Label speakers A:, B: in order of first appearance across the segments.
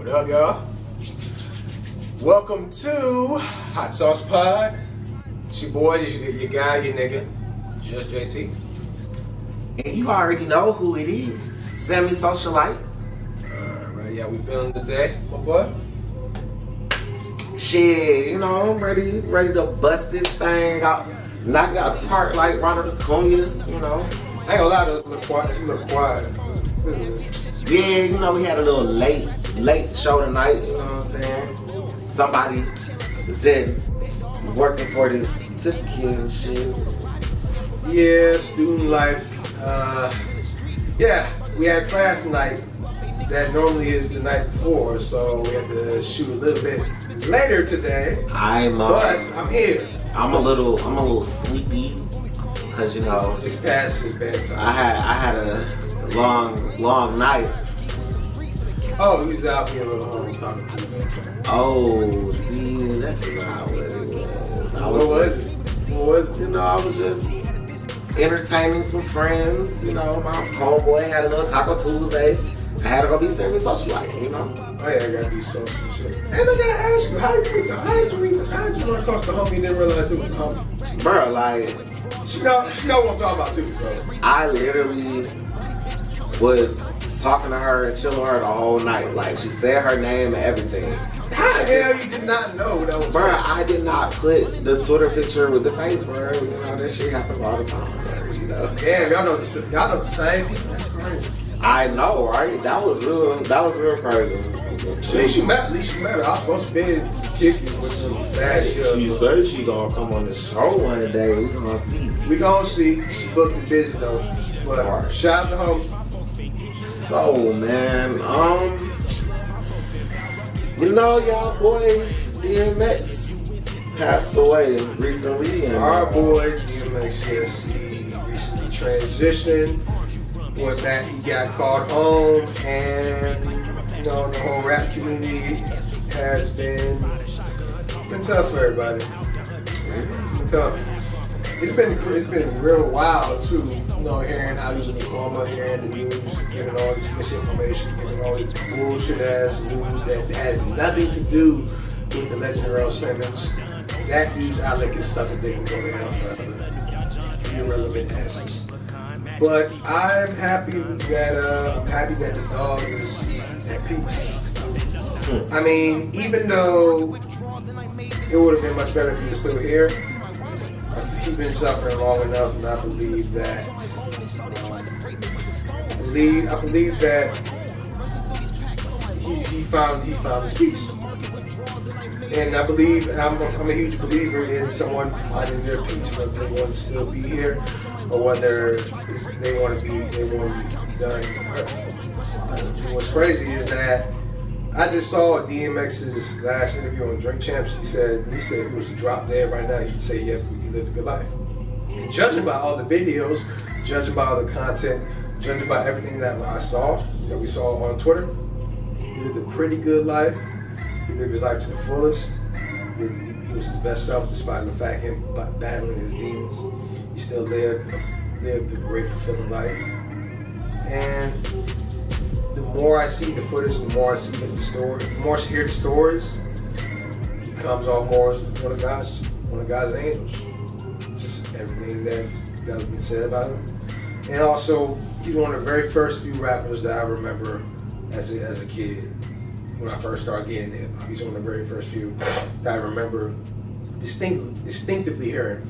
A: What up, y'all? Welcome to Hot Sauce Pod. It's your boy, your guy, your nigga, Just JT.
B: And you already know who it is. Semi-socialite.
A: Alright, yeah, we feeling today, my boy?
B: Shit, you know, I'm ready to bust this thing out. Knock it out of the park like Ronald Acuna, you know.
A: I ain't gonna lie, those look quiet. She look quiet.
B: Yeah, you know, we had a little late show tonight, you know what I'm saying? Somebody said working for this certificate and shit.
A: Yeah, student life. Yeah, we had class tonight. That normally is the night before, so we had to shoot a little bit later today. But I'm here.
B: I'm a little sleepy because you know
A: It's past his bedtime.
B: I had a long night.
A: Oh, he was out here a little home talking to me.
B: Oh, see, that's not what it was.
A: What was it?
B: You know, I was just entertaining some friends. You know, my homeboy had a little Taco Tuesday. I had to go be semi-socialite, you know.
A: Oh yeah, I gotta be social shit. And I gotta ask you, how did you run across the homie and didn't realize it was a homie?
B: Bro, like,
A: She know what I'm talking about too, so.
B: I literally was talking to her and chilling with her the whole night. Like, she said her name and everything.
A: How the hell you did not know that was
B: Bro,
A: her?
B: I did not put the Twitter picture with the face, bro. You know, that shit happens all the time, bro, you know.
A: Damn, y'all know the same people. That's crazy.
B: I know, right? That was real crazy.
A: At least you met her. I was supposed to be kick you with some sad shit.
B: She said she gonna come on the show one day. We gonna see.
A: We gonna see. She booked the busy though. But
B: Right.
A: shout out to homie.
B: So man, you know, y'all boy DMX passed away recently, and
A: Our boy DMX, yes, he recently transitioned. Was that he got called home, and you know the whole rap community has been tough for everybody. It's been tough. It's been real wild too. You know, hearing how he was in the coma, hearing the news, giving all this misinformation, giving all this bullshit ass news that has nothing to do with the Legend of Earl Simmons. That news outlet can suck a dick and go to hell forever. Irrelevant asses. But I'm happy that the dog is at peace. I mean, even though it would have been much better if he was still here, he's been suffering long enough, and I believe that he found his peace. And I believe I'm a huge believer in someone finding their peace, whether they want to still be here or whether they want to be done. What's crazy is that I just saw DMX's last interview on Drink Champs. He said he was drop dead right now. He'd say he lived a good life. And judging by all the videos, judging by all the content, judging by everything that we saw on Twitter, he lived a pretty good life. He lived his life to the fullest. He was his best self despite the fact him battling his demons. He still lived a great, fulfilling life. And the more I see the footage, the more I see the story, the more I hear the stories, he comes off more as one of God's angels. Just everything that's been said about him. And also, he's one of the very first few rappers that I remember as a kid. When I first started getting hip hop, he's one of the very first few that I remember distinctively hearing,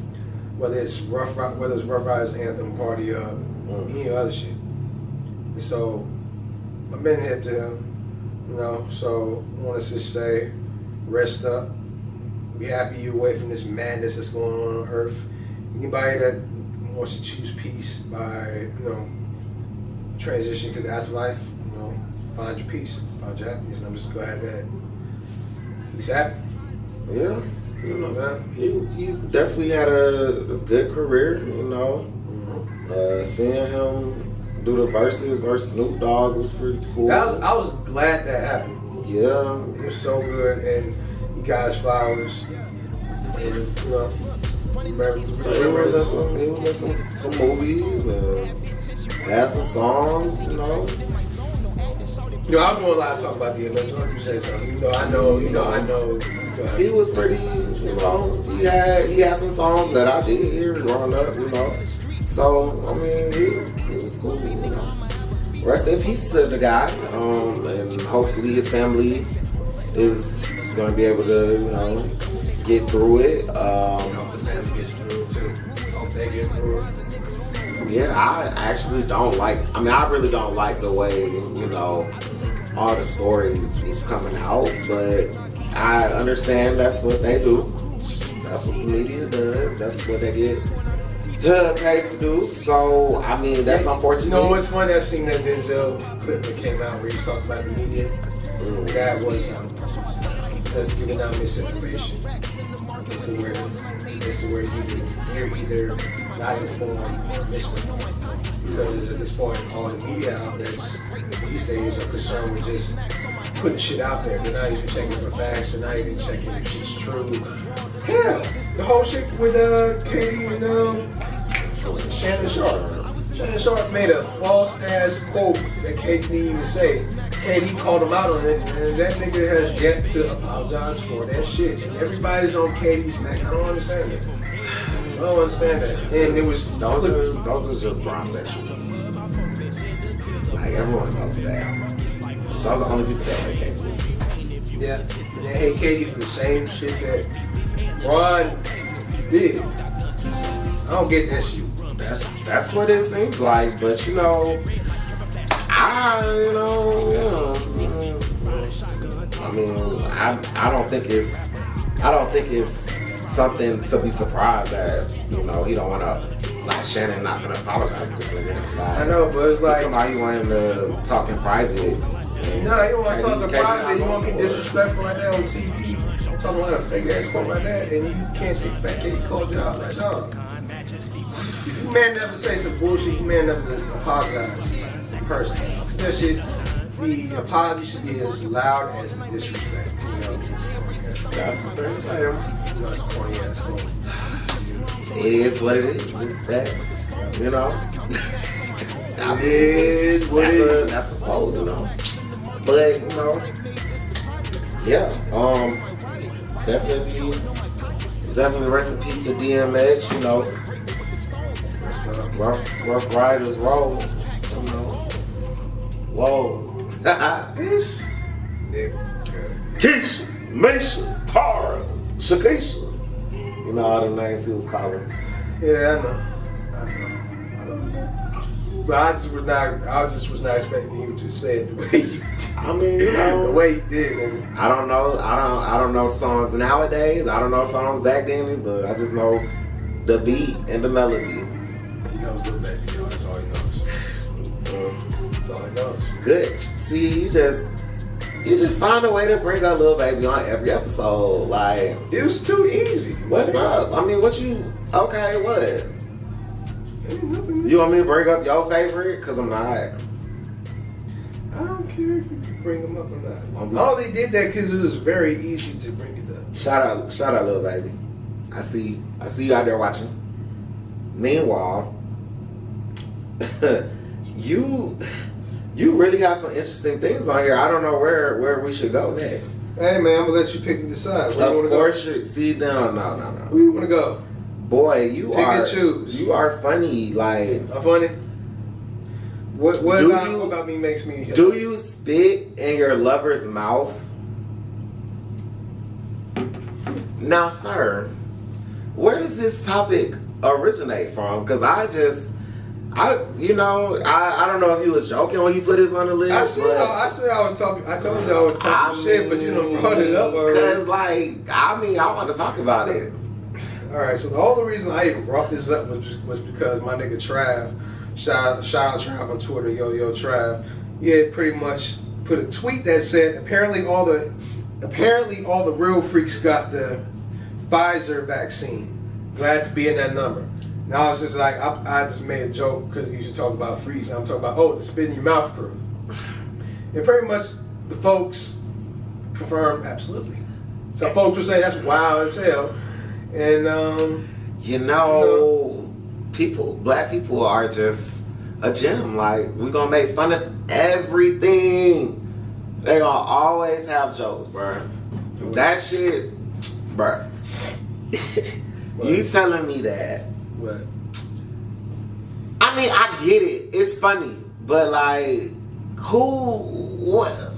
A: whether it's Rough Riders Anthem, Party Up, any other shit. And so I've been hip to him, you know. So I want to just say, rest up. We happy you away from this madness that's going on Earth. Anybody that wants to choose peace by, transitioning to the afterlife, find your peace, find your happiness, and I'm just glad that he's happy.
B: Yeah, you know, man. He definitely had a good career, you know. Mm-hmm. Seeing him do the versus Snoop Dogg was pretty cool.
A: I was glad that happened.
B: Yeah.
A: It was so good, and he got his flowers. And,
B: He was in some movies, had some songs, you know.
A: You know, I'm doing a lot of talk about the Avengers. Why don't you say something? I know.
B: He was pretty, he had some songs that I did hear growing up, So, I mean, he was cool, Rest in peace to the guy, and hopefully his family is going to be able to, get through it.
A: I hope the family gets through it too. I hope they get through it.
B: Yeah, I actually don't like, I really don't like the way, all the stories is coming out, but I understand that's what they do. That's what the media does. That's what they get paid to do. So, I mean, that's unfortunate.
A: You know what's funny? I seen that Denzel clip that came out where he was talking about the media. That was because giving out misinformation. It's the word you're either not informed or misinformed. Because at this point, all the media outlets these days are concerned with just putting shit out there. They're not even checking for facts. They're not even checking if shit's true. Yeah, the whole shit with Katie and Shannon Sharp. Shannon Sharp made a false ass quote that Katie didn't even say. Katie called him out on it, and that nigga has yet to apologize for that shit. And everybody's on Katie's neck. I don't understand it. I don't understand that. And it was
B: those are just bisexuals. Like everyone knows that. Those are the only people that hate Katie.
A: Yeah, they hate Katie for the same shit that Ron did. I don't get that shit.
B: That's what it seems like, but I don't think it's something to be surprised at. He don't want to, like, Shannon not gonna apologize to this nigga. Like,
A: I know, but it's like
B: somebody wanting to talk in private.
A: No, you don't want to talk in private. You want to be disrespectful like that on TV, talking like a fake ass quote like that, and you can't take back that he called you out like dog. You man never say some bullshit. You man never apologize in person. That shit, the apology should be as loud as the disrespect.
B: That's what they're saying.
A: That's corny ass quote.
B: It is what it is. It's that,
A: It is what it is.
B: That's a quote, But yeah. Definitely rest in peace to DMX. Rough Riders roll. Whoa.
A: This nigga.
B: Keisha, Misha, Tara, Shakisha. All the names he was calling.
A: Yeah, I know. But I just was not expecting you to say it the way you did. The way you did, nigga.
B: I don't know songs nowadays. I don't know songs back then either. I just know the beat and the melody.
A: He knows the baby, that's all he knows. That's all he knows.
B: Good. See, you just find a way to bring up Lil Baby on every episode. Like,
A: it was too easy.
B: What's up? What? You want me to bring up your favorite? Because I'm not.
A: I don't care if you bring them up or not. I only did that because it was very easy to bring it up.
B: Shout out, Lil Baby. I see you out there watching. Meanwhile, you really have some interesting things on here. I don't know where we should go next.
A: Hey man, I'm gonna let you pick and decide. Where
B: of course, no.
A: Where you wanna go?
B: Boy, you
A: pick and choose.
B: You are funny. Like,
A: I'm funny. What about me makes me?
B: Do you spit in your lover's mouth? Now, sir, where does this topic originate from? Because I don't know if he was joking when he put this on the list.
A: I told you I was talking shit, but you don't brought it up already.
B: Because, I want to talk about it.
A: All right, so the only reason I even brought this up was because my nigga Trav, shout out Trav on Twitter, yo Trav, he had pretty much put a tweet that said apparently all the real freaks got the Pfizer vaccine. Glad to be in that number. Now I was just like, I just made a joke because you should talk about freaks. I'm talking about, the spit in your mouth crew. And pretty much the folks confirmed absolutely. So folks were saying that's wild as hell. And
B: black people are just a gem. Like, we're gonna make fun of everything. They gonna always have jokes, bro. That shit, bro. You telling me that?
A: What?
B: I mean, I get it. It's funny, but like,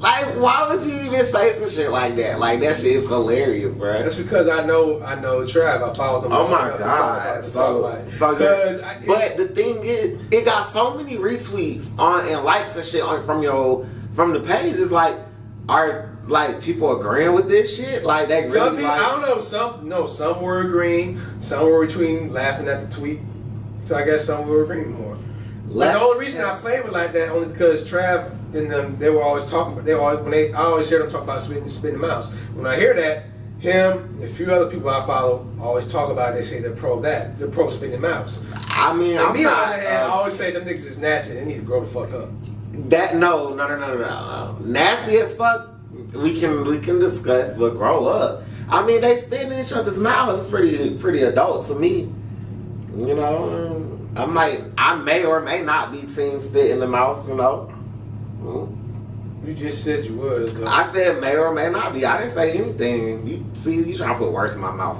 B: like, why would you even say some shit like that? Like, that shit is hilarious, bro.
A: That's because I know Trav. I follow them.
B: Oh my god! But the thing is, it got so many retweets on and likes and shit on from the page. It's like, are like people agreeing with this shit? Like, they really
A: some people,
B: like,
A: I don't know. Some were agreeing. Some were between laughing at the tweet. So I guess some were agreeing more. But the only reason I played with like that only because Trav and them, they were always talking. I always hear them talk about spitting the mouse. When I hear that, him and a few other people I follow always talk about it. They say they're pro that. They're pro spitting the mouse.
B: I mean,
A: and me on the other hand, I always say them niggas is nasty. They need to grow the fuck up.
B: That no. Nasty as fuck. We can discuss, but grow up. I mean, they spit in each other's mouths. It's pretty adult to me. You know, I may or may not be team spit in the mouth. You know.
A: You just said you was. Though.
B: I said may or may not be. I didn't say anything. You trying to put words in my mouth.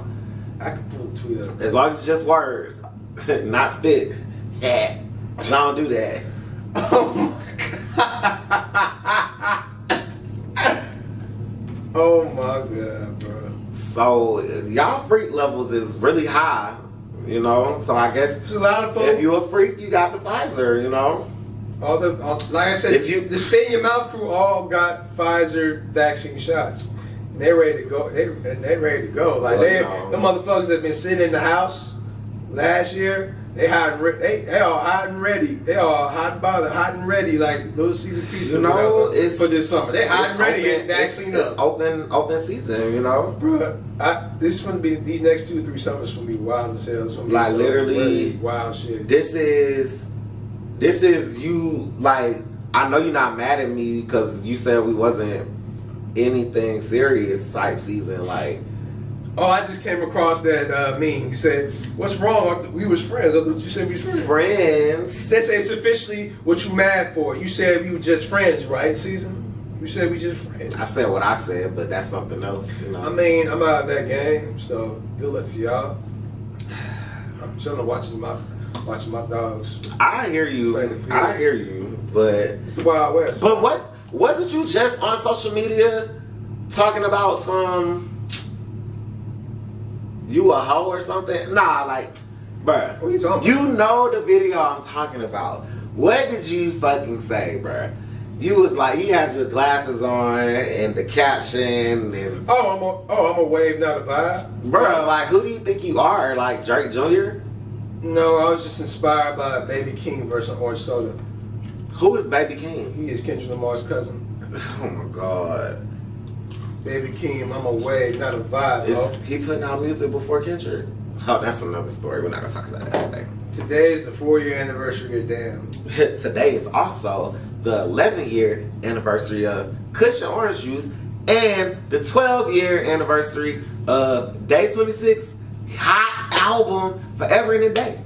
A: I can pull a tweet up.
B: As long as it's just words, not spit. Yeah, I don't do that.
A: Oh my god. Oh my god, bro.
B: So y'all freak levels is really high, you know. So I guess
A: it's a lot of folks.
B: If you a freak, you got the Pfizer, you know.
A: Like I said, the spit in your mouth crew all got Pfizer vaccine shots. And they're ready to go. They're ready to go. Like the motherfuckers that been sitting in the house last year. They all hot and ready. They all hot and ready like Little Caesar pizza.
B: You know,
A: it's for this summer. They hot and ready and vaccine
B: up. It's open season, you know.
A: Bruh, this is gonna be these next 2 or 3 summers gonna be wild as hell. It's gonna be
B: like literally
A: really wild shit.
B: This is you. Like, I know you're not mad at me because you said we wasn't anything serious type season, like.
A: Oh, I just came across that meme. You said, "What's wrong? We was friends." I thought you said we was friends.
B: Friends.
A: They say it's officially what you mad for. You said we were just friends, right, Season? You said we just friends.
B: I said what I said, but that's something else. You know?
A: I mean, I'm out of that game, so good luck to y'all. I'm chilling, watching my dogs.
B: I hear you. I hear you, but
A: it's the Wild West.
B: But wasn't you just on social media talking about some? You a hoe or something? Nah, like, bruh.
A: What are you talking about?
B: You know the video I'm talking about. What did you fucking say, bruh? You was like, you had your glasses on and the caption and...
A: I'm a wave, not a vibe.
B: Bruh, like, who do you think you are? Like, Drake Jr.?
A: No, I was just inspired by Baby King versus Orange Soda.
B: Who is Baby King?
A: He is Kendrick Lamar's cousin.
B: Oh my god.
A: Baby King, I'm a wave, not a vibe.
B: Is he putting out music before Kendrick? Oh, that's another story. We're not gonna talk about that today.
A: Today is the 4-year anniversary of Damn.
B: Today is also the 11-year anniversary of Kush and Orange Juice and the 12-year anniversary of Day 26 hot album Forever and a Day.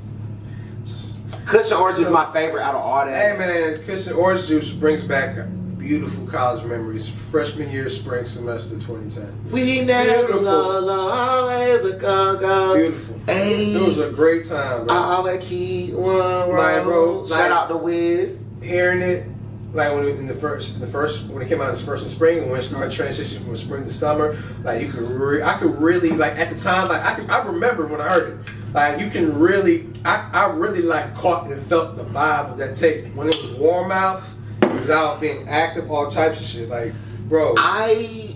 B: Kush and Orange Juice is my favorite out of all that.
A: Hey man, Kush and Orange Juice brings back beautiful college memories. Freshman year, spring semester, 2010.
B: We never go, always a go.
A: Beautiful.
B: Hey,
A: it was a great time, bro.
B: I always keep one road. Shout out to Wiz.
A: Hearing it, like when it, when it came out in spring and spring, and when it started transitioning from spring to summer, like I could really, like at the time, like I remember when I heard it. Like you can really, I really like caught and felt the vibe of that tape when it was warm out. It was out being active, all types of shit. Like, bro.
B: I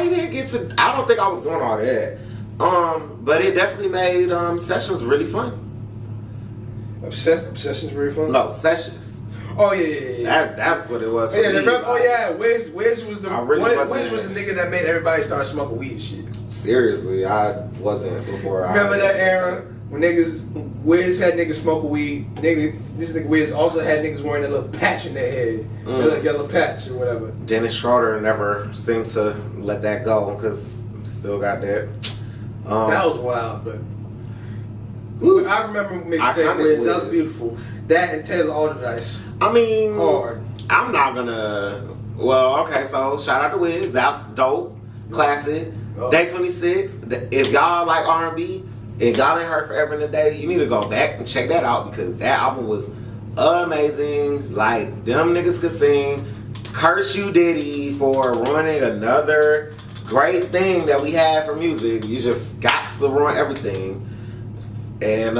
B: didn't get to. I don't think I was doing all that. But it definitely made sessions really fun.
A: Obsessions really fun.
B: No, sessions.
A: Oh yeah.
B: That's what it was. For
A: me. Wiz was the Wiz was the nigga that made everybody start smoking weed and shit.
B: Seriously, I wasn't before.
A: Remember that era when Wiz had niggas smoking weed. This nigga Wiz also had niggas wearing a little patch in their head, a little yellow patch or whatever.
B: Dennis Schroeder never seemed to let that go because still got that.
A: That was wild, but I remember mixtape Wiz. That was beautiful. That and Taylor Alderdice.
B: I mean,
A: hard.
B: I'm not gonna Well, okay, so shout out to Wiz. That's dope. Classic.
A: Oh.
B: Day 26. If y'all like R&B, if y'all ain't heard Forever in a Day, you need to go back and check that out because that album was amazing. Like, them niggas could sing. Curse you, Diddy, for ruining another great thing that we had for music. You just got to ruin everything. And,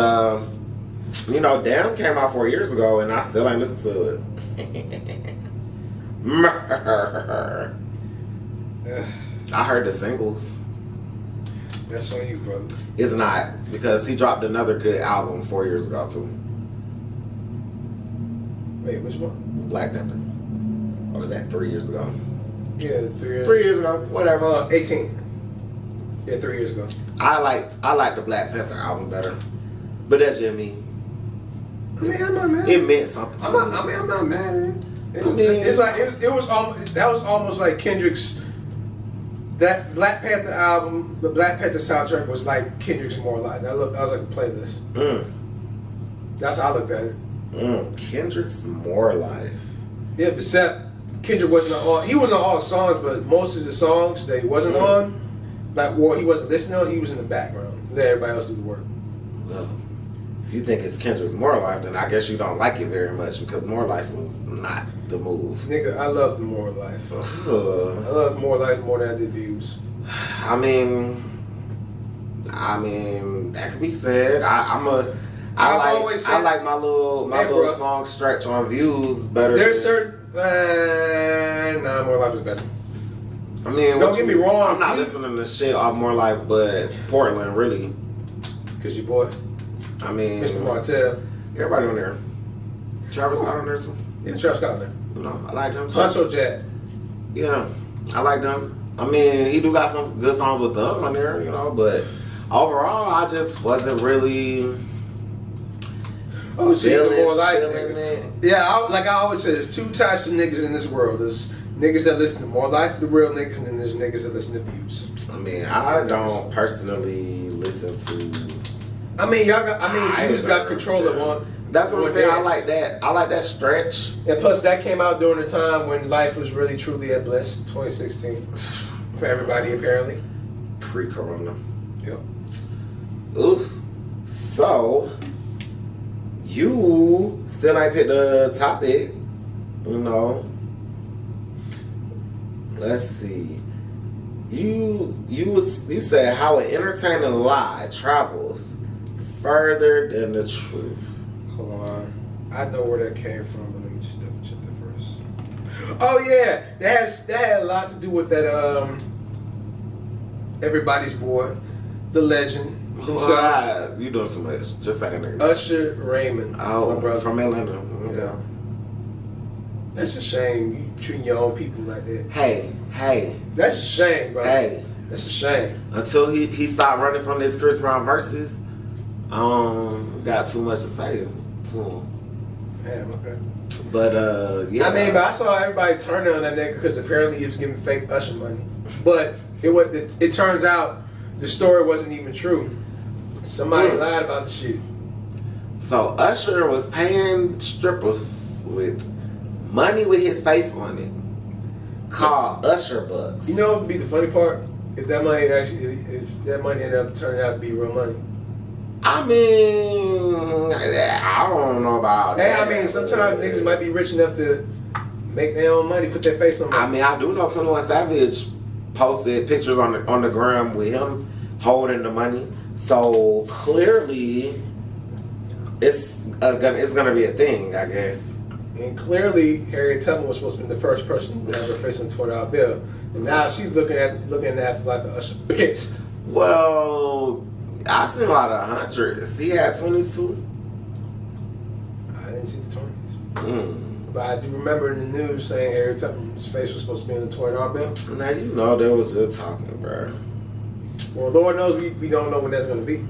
B: you know, Damn came out 4 years ago and I still ain't listened to it. I heard the singles.
A: That's on you, brother.
B: It's not, because he dropped another good album 4 years ago too.
A: Wait, which one?
B: Black Panther. Or was that 3 years ago?
A: Yeah, 3 years.
B: 3 years ago, whatever.
A: 18. Yeah, 3 years ago.
B: I like the Black Panther album better, but that's just me.
A: I mean, I'm not mad.
B: It meant something.
A: I'm not mad at it. It's like it was almost, that was almost like Kendrick's. That Black Panther album, the Black Panther soundtrack was like Kendrick's More Life. That was like a playlist. That's how I looked at it.
B: Kendrick's More Life.
A: Yeah, except Kendrick wasn't on all. He wasn't on all the songs, but most of the songs that he wasn't on, like he wasn't listening on, he was in the background. Let everybody else do the work.
B: Well, if you think it's Kendrick's More Life, then I guess you don't like it very much because More Life was not the move.
A: Nigga, I love the More Life. I love More Life more than I did Views.
B: I mean, that could be said. I like my little song stretch on Views better.
A: There's certain More Life is better.
B: I mean,
A: don't get me wrong.
B: I'm not listening to shit off More Life, but Portland really.
A: Cause your boy.
B: I mean,
A: Mr. Martell.
B: Everybody on there. Travis Scott on there too.
A: Yeah, Travis Scott on there.
B: You know, I like them too.
A: Honcho Jack.
B: Yeah, I like them. I mean, he do got some good songs with them on there, you know, but overall, I just wasn't really.
A: Oh, shit, More Life,
B: nigga.
A: Yeah, like I always say, there's two types of niggas in this world. There's niggas that listen to More Life, the real niggas, and then there's niggas that listen to Views.
B: I mean, I don't personally listen to.
A: Views got control of one.
B: That's what I'm saying. I like that. I like that stretch.
A: And plus, that came out during the time when life was really truly at bliss, 2016, for everybody apparently.
B: Pre-corona.
A: Yep.
B: Oof. So, you still ain't picked the topic, you know. Let's see. You said how an entertaining lie travels further than the truth.
A: Hold on. I know where that came from, but let me just double check that first. Oh yeah, that had a lot to do with that everybody's boy, the legend himself.
B: You doing so much. Just say that nigga.
A: Usher Raymond.
B: Oh,
A: my brother.
B: from Atlanta. Okay.
A: That's a shame. You treating your own people like that.
B: Hey.
A: That's a shame, bro.
B: Hey.
A: That's a shame.
B: Until he stopped running from this Chris Brown verses, got too much to say to him.
A: Damn, okay.
B: But yeah.
A: I mean, but I saw everybody turning on that nigga because apparently he was giving fake Usher money. But it turns out the story wasn't even true. Somebody lied about the shit.
B: So Usher was paying strippers with money with his face on it, called Usher bucks.
A: You know what would be the funny part? If that money ended up turning out to be real money.
B: I mean, I don't know about all that.
A: Hey, I mean, sometimes niggas might be rich enough to make their own money, put their face on money.
B: I mean, I do know 21 Savage posted pictures on the gram with him holding the money. So clearly, it's gonna be a thing, I guess.
A: And clearly, Harriet Tubman was supposed to be the first person to have her face on $20 bill, and now she's looking at like a Usher pissed.
B: Well, I seen a lot of hundreds. He had 22.
A: I didn't see the 20s. But I do remember in the news saying Harriet Tubman's face was supposed to be on the $20 bill.
B: Now you know they was just talking, bro.
A: Well, Lord knows we don't know when that's going to be.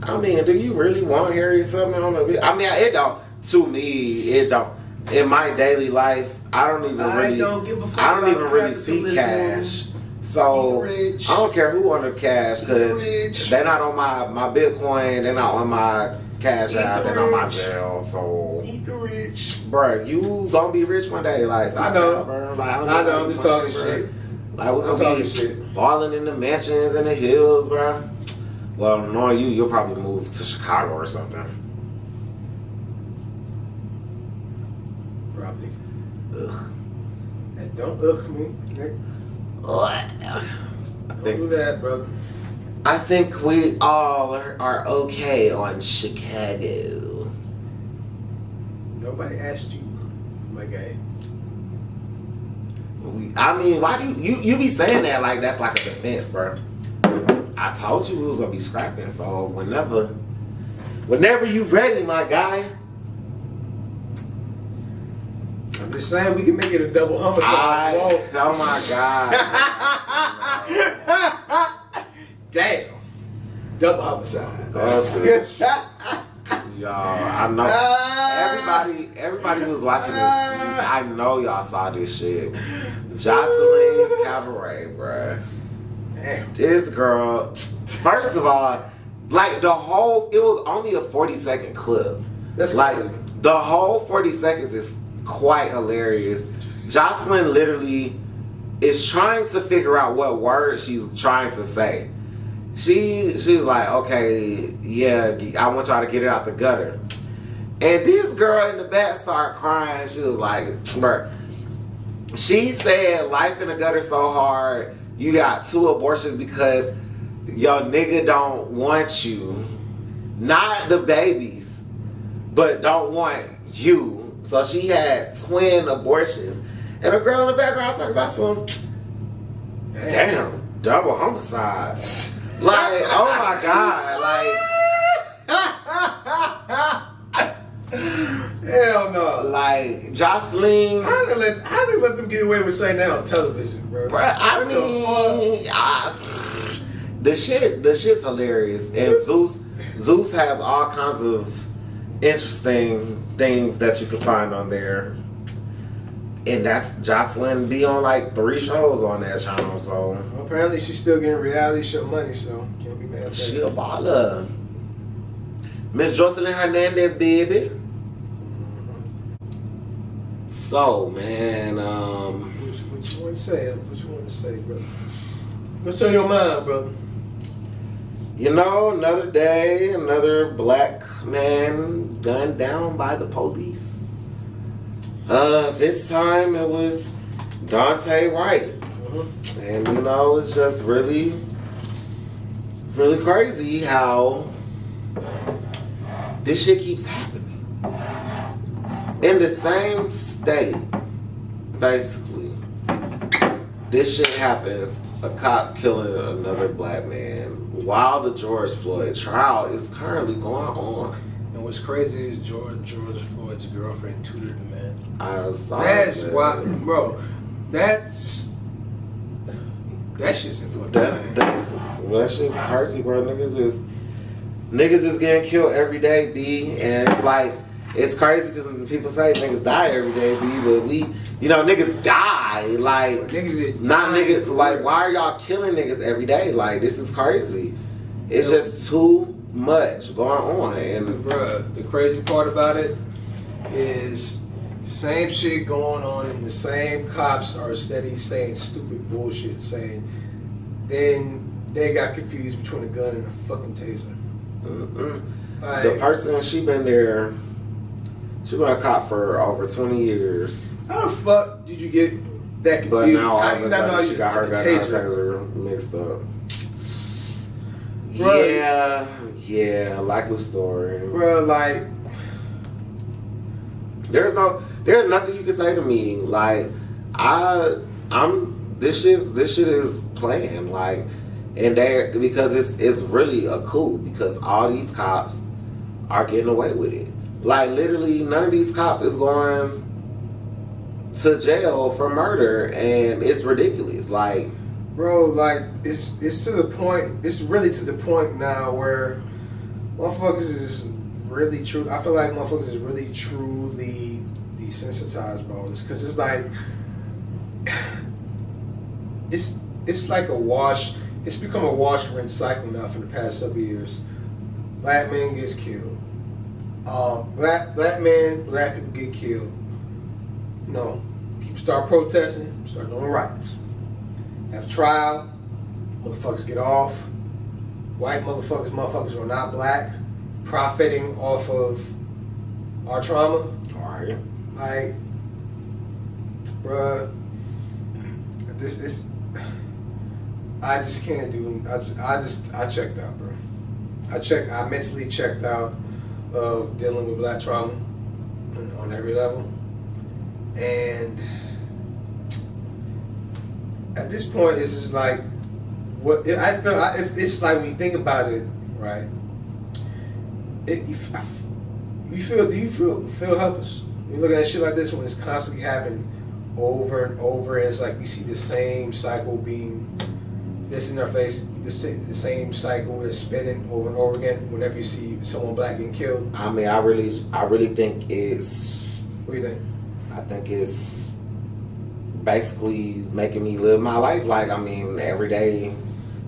B: I mean, do you really want Harriet Tubman on the video? I mean, it don't. To me, it don't. In my daily life, I don't even really see cash. So I don't care who on the cash because they're not on my Bitcoin, they're not on my Cash App and on my Zelle. So,
A: eat the rich.
B: bruh, you gonna be rich one day. Like,
A: I know.
B: Bro. Like,
A: I know. I'm just talking shit.
B: Like, we're gonna be balling in the mansions in the hills, bro. Well, knowing you, you'll probably move to Chicago or something.
A: Probably.
B: Ugh.
A: And don't ugh me. Don't do that, brother.
B: I think we all are okay on Chicago.
A: Nobody asked you, my guy.
B: I mean, why do you be saying that like that's like a defense, bro? I told you we was gonna be scrapping, so whenever you ready, my guy.
A: I'm just saying we can make it a double homicide.
B: Oh my god.
A: Damn. Double homicide.
B: Y'all, I know everybody who's watching this, I know y'all saw this shit. Jocelyn's Cabaret, bruh.
A: Damn.
B: This girl, first of all, like it was only a 40-second clip.
A: That's
B: like
A: crazy.
B: the whole 40 seconds is quite hilarious. Jocelyn literally is trying to figure out what word she's trying to say. She's like, okay, yeah, I want y'all to get it out the gutter. And this girl in the back started crying. She was like, bruh. She said life in the gutter so hard, you got 2 abortions because your nigga don't want you. Not the babies, but don't want you. So she had twin abortions. And a girl in the background talking about some damn double homicides. Like, oh my God, like
A: hell no.
B: Like Jocelyn.
A: How they let them get away with saying that on television, bro?
B: Bruh, I mean, the shit's hilarious, and Zeus has all kinds of interesting things that you can find on there, and that's Jocelyn be on like 3 shows on that channel. So
A: well, apparently she's still getting reality show money, so can't be mad at
B: she
A: that.
B: a baller. Miss Jocelyn Hernandez, baby. So man,
A: what you want to say? What you want to say, brother? What's on your mind, brother?
B: You know, another day, another black man gunned down by the police. This time it was Dante Wright. And you know, it's just really, really crazy how this shit keeps happening. In the same state, basically. This shit happens, a cop killing another black man while the George Floyd trial is currently going on.
A: And what's crazy is George Floyd's girlfriend tutored the man.
B: I saw
A: That's
B: that.
A: why, bro. That shit's in fucking
B: That shit's crazy, bro. Niggas is getting killed every day, B. And it's like, it's crazy because people say niggas die every day, B. But niggas die. Like, niggas, like, why are y'all killing niggas every day? Like, this is crazy. It's just too much going on. And
A: bruh, the crazy part about it is same shit going on, and the same cops are steady saying stupid bullshit, saying then they got confused between a gun and a fucking taser. Like,
B: the person, she been there, she been a cop for over 20 years.
A: How the fuck did you get that confused?
B: But now all
A: How
B: of
A: do
B: a
A: you not know
B: sudden she got her gun and taser mixed up. Bruh. Yeah, likely story.
A: Bro, like,
B: there's nothing you can say to me. Like, this shit is planned. Like, and because it's really a coup because all these cops are getting away with it. Like, literally, none of these cops is going to jail for murder, and it's ridiculous. Like,
A: bro, like, it's to the point. It's really to the point now where motherfuckers is really true. I feel like motherfuckers is really truly desensitized, bro. Because it's like it's like a wash. It's become a wash rinse cycle now for the past several years. Black man gets killed. Black people get killed. You know, people start protesting, start doing riots. Have trial, motherfuckers get off. White motherfuckers are not black, profiting off of our trauma.
B: Alright.
A: Like, bruh, this, I just can't do. I checked out, bro. I mentally checked out of dealing with black trauma on every level, and at this point, it's just like what I feel. It's like when you think about it, right? Do you feel helpless? You look at shit like this when it's constantly happening over and over. It's like you see the same cycle being this in our face, the same cycle is spinning over and over again. Whenever you see someone black getting killed,
B: I mean, I really think it's.
A: What do you think?
B: I think it's basically making me live my life. Like, I mean, every day,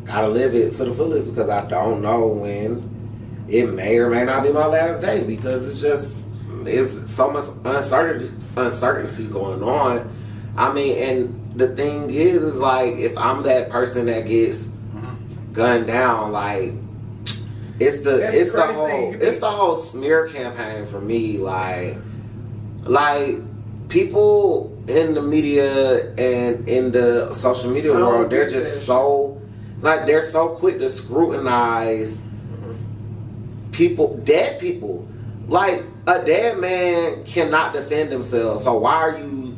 B: gotta live it to the fullest because I don't know when it may or may not be my last day because it's so much uncertainty going on. I mean, and the thing is like, if I'm that person that gets gunned down, like, it's the whole smear campaign for me. Like people in the media and in the social media world, they're just so, like, they're so quick to scrutinize dead people. Like, a dead man cannot defend themselves. So why are you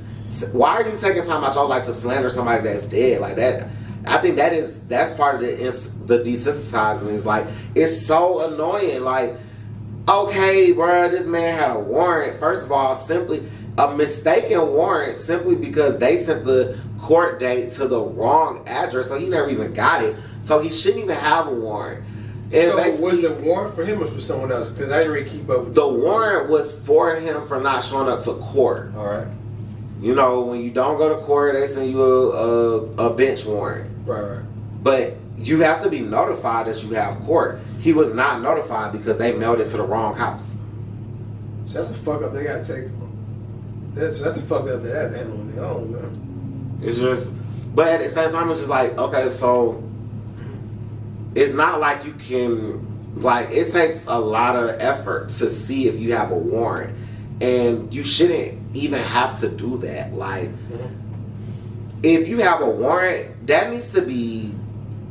B: taking time out your life to slander somebody that's dead? Like that, I think that's part of the desensitizing. It's like, it's so annoying. Like, okay, bro, this man had a warrant. First of all, simply a mistaken warrant, simply because they sent the court date to the wrong address, so he never even got it. So he shouldn't even have a warrant. And
A: so was the warrant for him or for someone else? Because I didn't really keep up with
B: the warrant was for him for not showing up to court.
A: All right.
B: You know, when you don't go to court, they send you a bench warrant.
A: Right.
B: But you have to be notified that you have court. He was not notified because they mailed it to the wrong house.
A: So that's a fuck up they gotta take. That's a fuck up they have to handle on their own, man.
B: It's just, but at the same time, it's just like, okay, so it's not like you can, like, it takes a lot of effort to see if you have a warrant, and you shouldn't even have to do that. Like, if you have a warrant, that needs to be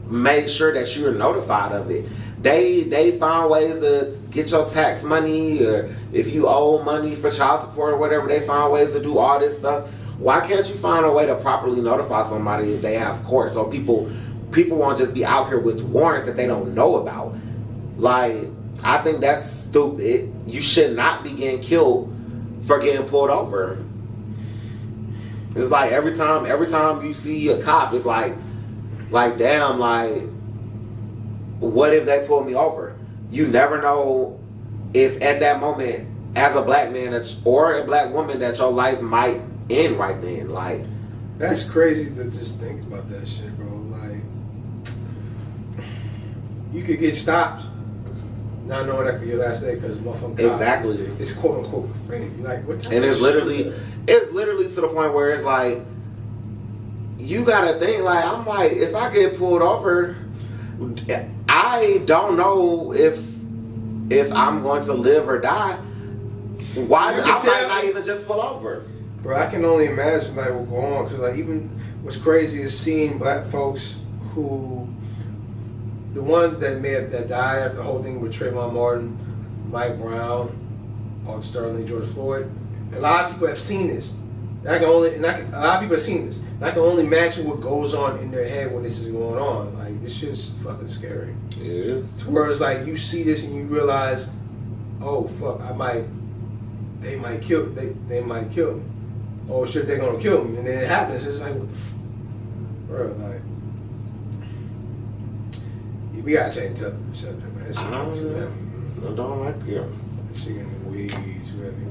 B: made sure that you're notified of it. They find ways to get your tax money, or if you owe money for child support or whatever, they find ways to do all this stuff. Why can't you find a way to properly notify somebody if they have court, so people won't just be out here with warrants that they don't know about? Like, I think that's stupid. You should not be getting killed for getting pulled over. It's like every time you see a cop, it's like damn, like, what if they pull me over? You never know if at that moment, as a black man or a black woman, that your life might end right then. Like,
A: that's crazy to just think about that shit, bro. Like, you could get stopped not knowing that could be your last day because motherfucking cop
B: exactly.
A: It's quote unquote free. Like, what type
B: and
A: of
B: it's literally to the point where it's like, you gotta think, like, I'm like, if I get pulled over, I don't know if I'm going to live or die. Why? I might not even just pull over.
A: Bro, I can only imagine like what's going on, because like, even what's crazy is seeing black folks who, the ones that died after the whole thing with Trayvon Martin, Mike Brown, Alton Sterling, George Floyd. A lot of people have seen this. A lot of people have seen this. And I can only imagine what goes on in their head when this is going on. Like, this shit's fucking scary.
B: It is.
A: Where it's like you see this and you realize, oh fuck, they might kill me. Oh shit, they're gonna kill me, and then it happens. It's like, what the bro, like, we gotta change the subject, man. That shit getting too heavy.
B: I don't like it.
A: That shit getting way too heavy.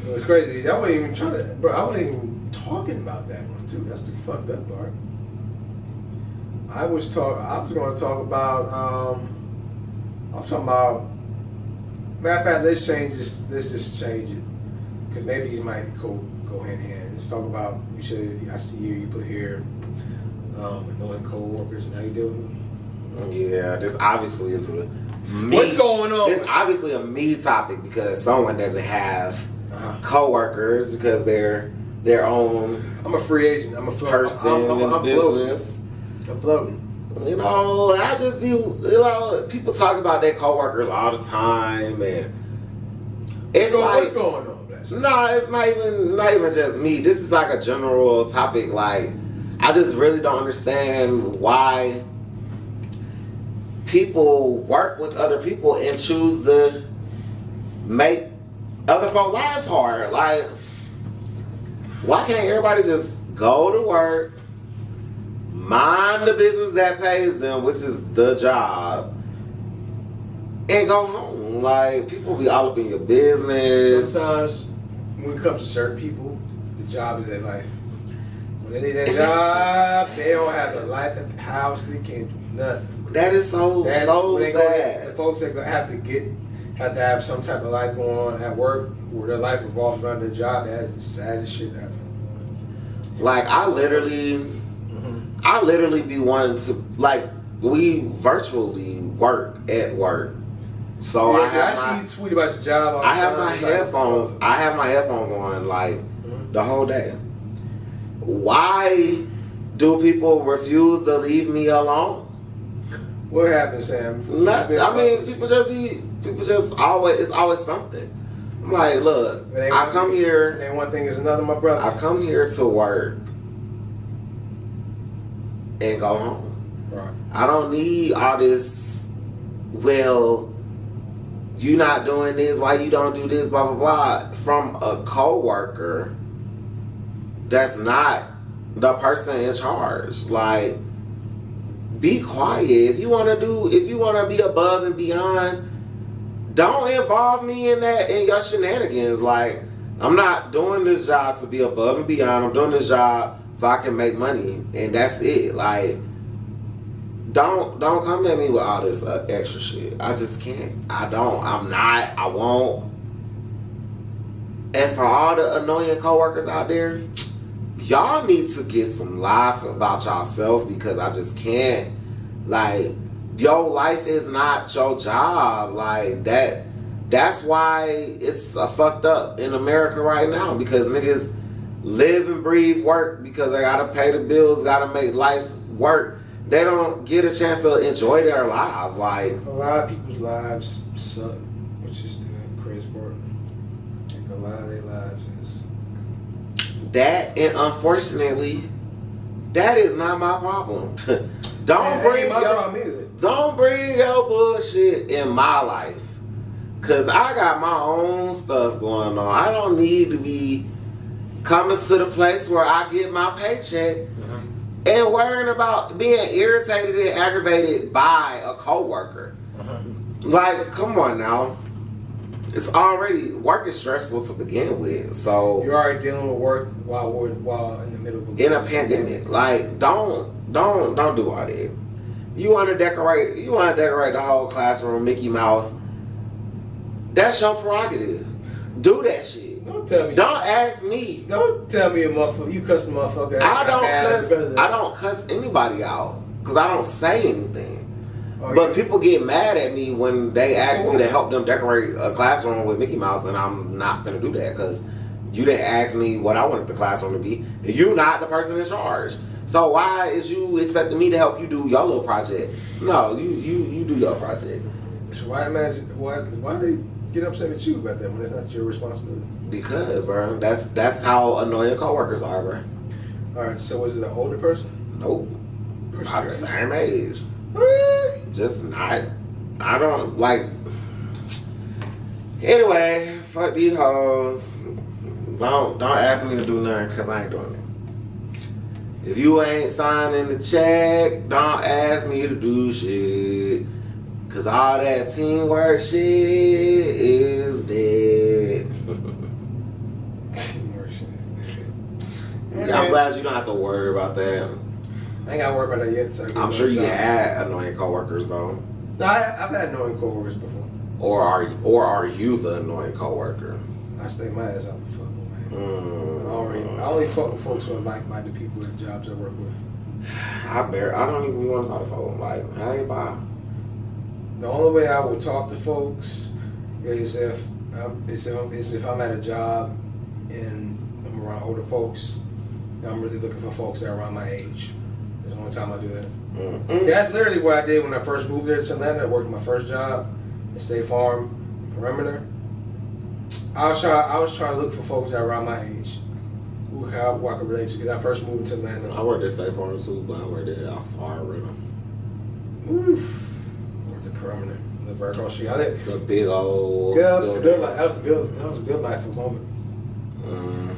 A: It was crazy. I wasn't even trying to, bro. I wasn't even talking about that one too. That's the fucked up part. I was going to talk about. I was talking about Matter of fact, let's change this. Let's just change it because maybe these might go hand in hand. Let's talk about. You said I see you put here annoying co-workers and how you deal with them.
B: Yeah, this obviously is a me.
A: What's going on?
B: It's obviously a me topic because someone doesn't have co-workers because they're their own.
A: I'm a free agent. I'm a
B: person
A: I'm
B: business.
A: I'm floating.
B: You know, I just be, people talk about their coworkers all the time, and it's
A: what's going on?
B: No, it's not even just me. This is like a general topic. Like, I just really don't understand why people work with other people and choose to make other folks' lives hard. Like, why can't everybody just go to work, mind the business that pays them, which is the job, and go home? Like, people be all up in your business.
A: Sometimes, when it comes to certain people, the job is their life. When they need that job, they don't have a life at the house. They can't do nothing.
B: That is so sad.
A: The folks that have to have some type of life going on at work, where their life revolves around their job. That is the saddest shit ever.
B: Like, I literally be wanting to, like, we virtually work at work. So
A: yeah, I see you tweet about your job all the time.
B: I have my headphones on, like, the whole day. Why do people refuse to leave me alone?
A: What happened, Sam?
B: People just always, it's always something. I'm like, look, I come here.
A: And one thing is another, my brother.
B: I come here to work and go home.
A: Right.
B: I don't need all this, well, you not doing this, why you don't do this, blah, blah, blah, from a coworker that's not the person in charge. Like, be quiet. If you want to be above and beyond, don't involve me in your shenanigans. Like, I'm not doing this job to be above and beyond. I'm doing this job so I can make money, and that's it. Like, don't come at me with all this extra shit. I just can't. I won't. And for all the annoying coworkers out there, y'all need to get some life about yourself, because I just can't. Like, your life is not your job. Like, that's why it's fucked up in America right now, because niggas live and breathe work because they gotta pay the bills, gotta make life work. They don't get a chance to enjoy their lives. Like,
A: a lot of people's lives suck, which is the crazy part. Like, a lot of their lives is
B: that, and unfortunately, that is not my problem. Don't bring your bullshit in my life, cause I got my own stuff going on. I don't need to be coming to the place where I get my paycheck and worrying about being irritated and aggravated by a coworker. Like, come on now. It's already, work is stressful to begin with. So
A: you're already dealing with work while in the middle of
B: a pandemic. Like, don't do all that. You want to decorate the whole classroom Mickey Mouse. That's your prerogative. Do that shit.
A: Don't tell me.
B: Don't ask me.
A: Don't tell me a motherfucker. You cuss a motherfucker out.
B: I don't cuss anybody out because I don't say anything. But people get mad at me when they ask me to help them decorate a classroom with Mickey Mouse, and I'm not finna do that because you didn't ask me what I wanted the classroom to be. You're not the person in charge. So why is you expecting me to help you do your little project? No, you do your project.
A: So why they get upset at you about that when it's not your responsibility?
B: Because, bro, that's how annoying coworkers are, bro.
A: All right, so was it an older person?
B: Nope. About the same age. Just not. I don't like. Anyway, fuck these hoes. Don't ask me to do nothing because I ain't doing it. If you ain't signing the check, don't ask me to do shit. Cause all that teamwork shit is dead. I'm glad you don't have to worry about that.
A: I ain't got to worry about that yet. So
B: I'm sure you had annoying coworkers though.
A: No, I've had annoying coworkers before.
B: Or are you the annoying coworker?
A: I stay my ass out the fuck away. I only fuck with folks who are like-minded people at jobs I work with.
B: I don't even want to talk to folks. Like, hey, bye.
A: The only way I will talk to folks is if I'm at a job and I'm around older folks. And I'm really looking for folks that are around my age. That's the only time I do that.
B: Mm-mm.
A: That's literally what I did when I first moved there to Atlanta. I worked my first job at State Farm Perimeter. I was trying to look for folks that are around my age who I could relate to. Because I first moved to Atlanta.
B: I worked at State Farm too, but I worked at Alpharetta.
A: Oof. Worked at Perimeter. The very across the street.
B: The big old.
A: That was a good life for a moment.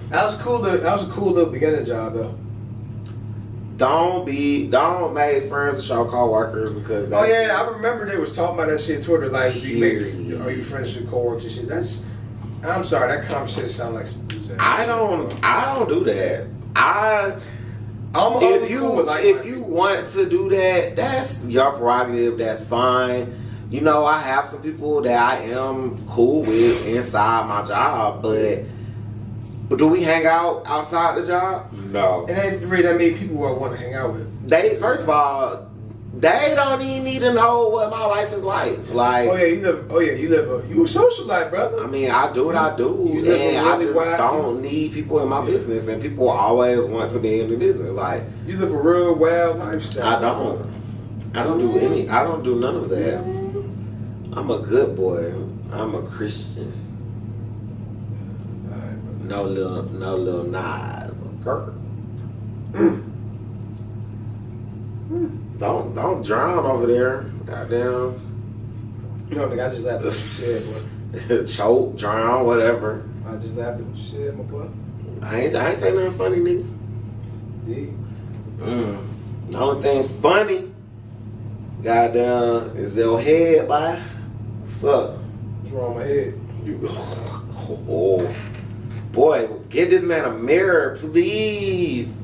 A: That was cool. That was a cool little beginning job though.
B: Don't make friends with your coworkers because that's.
A: Oh yeah, I remember they was talking about that shit on Twitter. Like, are you friends with your coworkers and shit? I'm sorry, that conversation sounds like some bullshit.
B: I don't do that. If you want to do that, that's your prerogative. That's fine. You know, I have some people that I am cool with inside my job, but do we hang out outside the job? No.
A: And ain't really that many people who I want to hang out with.
B: First of all, they don't even need to know what my life is like. Like,
A: you a socialite, brother.
B: I mean, I do what I do, and I just don't need people in my business, and people always want to be in the business. Like,
A: you live a real wild lifestyle.
B: I don't do none of that. I'm a good boy. I'm a Christian. No little knives or Kirk. Don't drown over there. Goddamn.
A: You know, nigga, I just laughed at what you said, boy.
B: Choke, drown, whatever.
A: I just laughed at what you said, my boy.
B: I ain't say nothing funny, nigga.
A: Indeed.
B: The only thing funny, goddamn, is your head, boy. What's up?
A: What's wrong with my head?
B: Oh. Boy, get this man a mirror, please.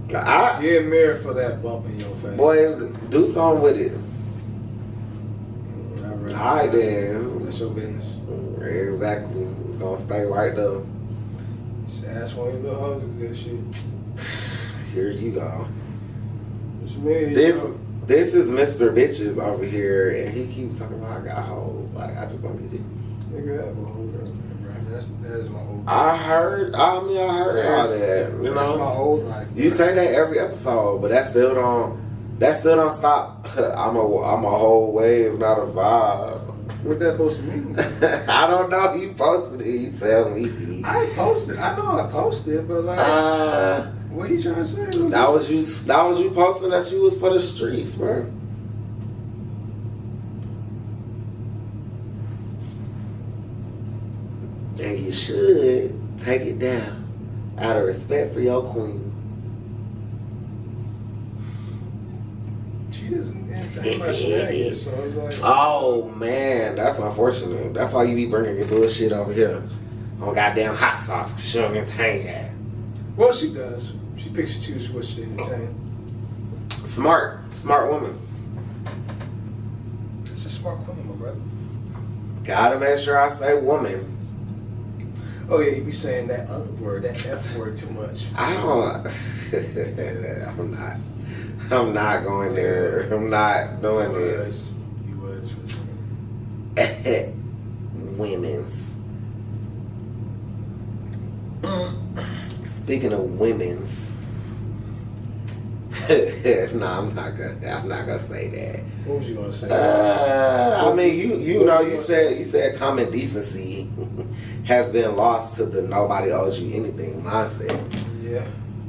A: Get a mirror for that bump in your face.
B: Boy, do something with it. Alright then.
A: That's your business.
B: Exactly. It's gonna stay right there.
A: Just ask one of your little hoes to do that shit.
B: Here you go.
A: What you mean?
B: This is Mr. Bitches over here, and he keeps talking about I got hoes. Like, I just don't get it.
A: Nigga, I have a whole girl. That is my old life.
B: I heard all that. You know,
A: that's my old life.
B: You say that every episode, but that still don't stop. I'm a whole wave, not a vibe.
A: What that supposed to mean?
B: I don't know. You posted it. You tell me.
A: I posted. I know I posted, but like, what are you trying to say?
B: That was you posting that you was for the streets, bro. And you should take it down out of respect for your queen.
A: She doesn't answer my shenanigans, so it's like...
B: Oh, man, that's unfortunate. That's why you be bringing your bullshit over here on goddamn hot sauce, because she don't entertain that.
A: Well, she does. She picks and chooses what she entertains.
B: Smart woman.
A: That's a smart woman, my brother. Gotta
B: make sure I say woman.
A: Oh yeah, you be saying that other word, that F word too much.
B: I don't. I'm not going there. I'm not doing this.
A: You was.
B: Women's. Speaking of women's. No, I'm not gonna say that.
A: What was you gonna say?
B: I mean, you said common decency has been lost to the nobody owes you anything mindset.
A: Yeah.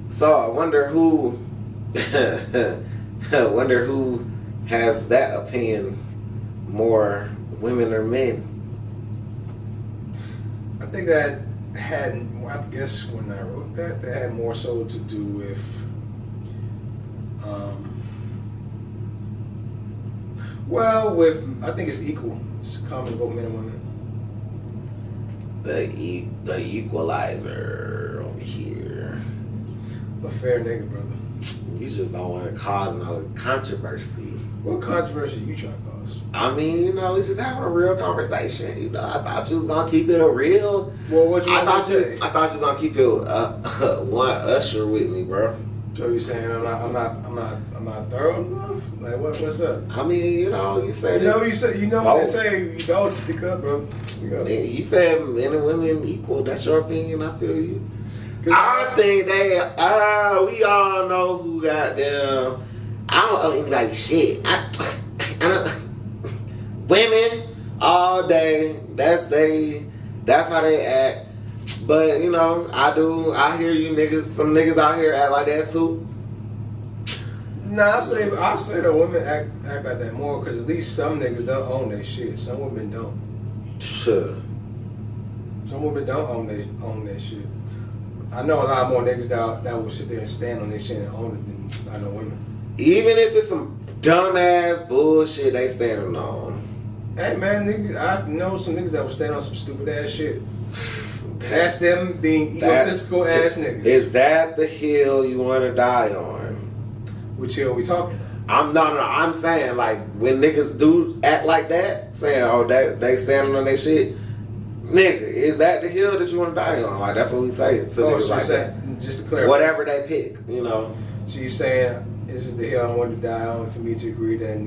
B: So I wonder who has that opinion more, women or men?
A: I think that had, I guess when I wrote that had more so to do with I think it's equal. It's common to both men and women.
B: The equalizer over here.
A: A fair nigga, brother.
B: You just don't want to cause no controversy.
A: What controversy you trying to cause?
B: I mean, you know, it's just having a real conversation. You know, I thought you was gonna keep it a real.
A: Well, what you
B: I thought
A: say?
B: I thought you was gonna keep it one usher with me, bro.
A: So you saying I'm not thorough enough? Like what's up?
B: I mean, you know, you said
A: what they say. You don't speak up, bro.
B: You said men and women equal. That's your opinion. I feel you. I think we all know who got them. I don't owe anybody shit. I don't, women all day. That's how they act. But you know, I hear you niggas. Some niggas out here act like that too.
A: Nah, I say the women act like that more because at least some niggas don't own their shit. Some women don't.
B: Sure.
A: Some women don't own their shit. I know a lot more niggas that will sit there and stand on their shit and own it than I know women. Even
B: if it's some dumbass bullshit they standing on.
A: Hey man, niggas, I know some niggas that will stand on some stupid ass shit. That's them being egotistical ass niggas.
B: Is that the hill you want to die on?
A: Which hill we talking about?
B: I'm saying like when niggas do act like that, saying they standing on their shit. Nigga, is that the hill that you want to die on? Like that's what we say.
A: Just to clarify.
B: Whatever they pick, you know.
A: So you saying this is the hill I want to die on for me to agree that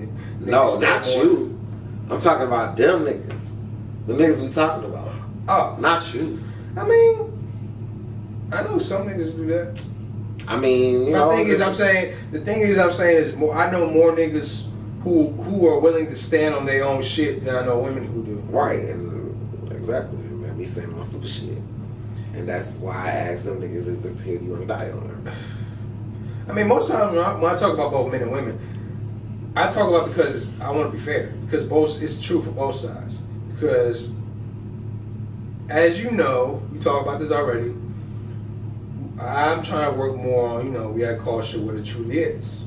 B: no, not you. I'm talking about them niggas. The niggas we talking about.
A: Oh,
B: not you.
A: I mean, I know some niggas do that.
B: I mean,
A: the thing is, I'm saying is more. I know more niggas who are willing to stand on their own shit than I know women who do.
B: Right, and exactly. Man, me saying my stupid shit, and that's why I asked them niggas, "Is this the hill you want to die on?"
A: I mean, most times when I talk about both men and women, I talk about because I want to be fair. Because it's true for both sides. Because as you know, we talked about this already. I'm trying to work more on, we got to call shit what it truly is.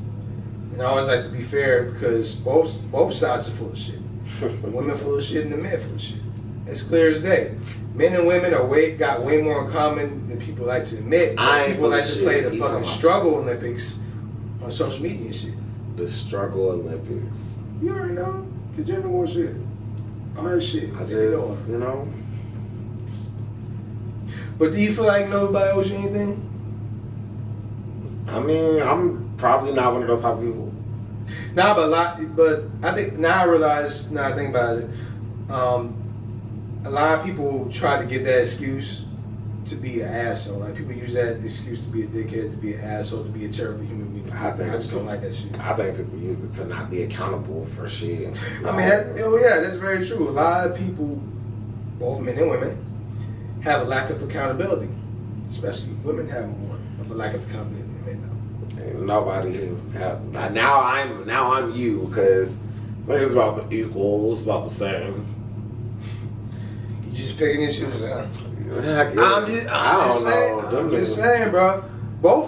A: And I always like to be fair because both sides are full of shit. The women full of shit and the men full of shit. It's clear as day. Men and women got way more in common than people like to admit. People like to play the fucking struggle Olympics on social media and shit.
B: The struggle Olympics.
A: You already know. The gender war shit. All that shit.
B: I just,
A: But do you feel like nobody owes you anything?
B: I mean, I'm probably not one of those type of people.
A: Nah, but I think now I realize. Now I think about it. A lot of people try to get that excuse to be an asshole. Like people use that excuse to be a dickhead, to be an asshole, to be a terrible human being. I just don't like that shit.
B: I think people use it to not be accountable for shit.
A: I mean, that's very true. A lot of people, both men and women, have a lack of accountability. Especially women have more of a lack of accountability than men do.
B: Nobody have. Now I'm you because it's about the equal. It's about the same.
A: You just picking and choosing, huh?
B: I'm
A: just saying, bro.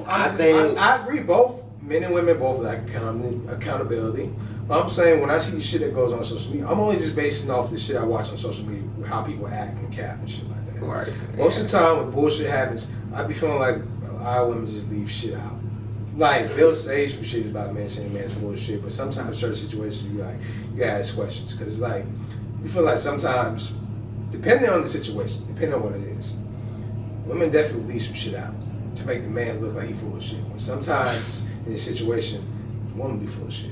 A: I agree. Both men and women both lack accountability. But I'm saying when I see the shit that goes on social media, I'm only just basing off the shit I watch on social media, how people act and cap and shit like that.
B: Right.
A: Most of the time when bullshit happens, I be feeling like a lot of women just leave shit out. Like they'll say some shit about men saying man's full of shit, but sometimes certain situations you gotta ask questions because it's like you feel like sometimes, depending on the situation, depending on what it is, women definitely leave some shit out to make the man look like he full of shit. But sometimes in a situation, the woman be full of shit.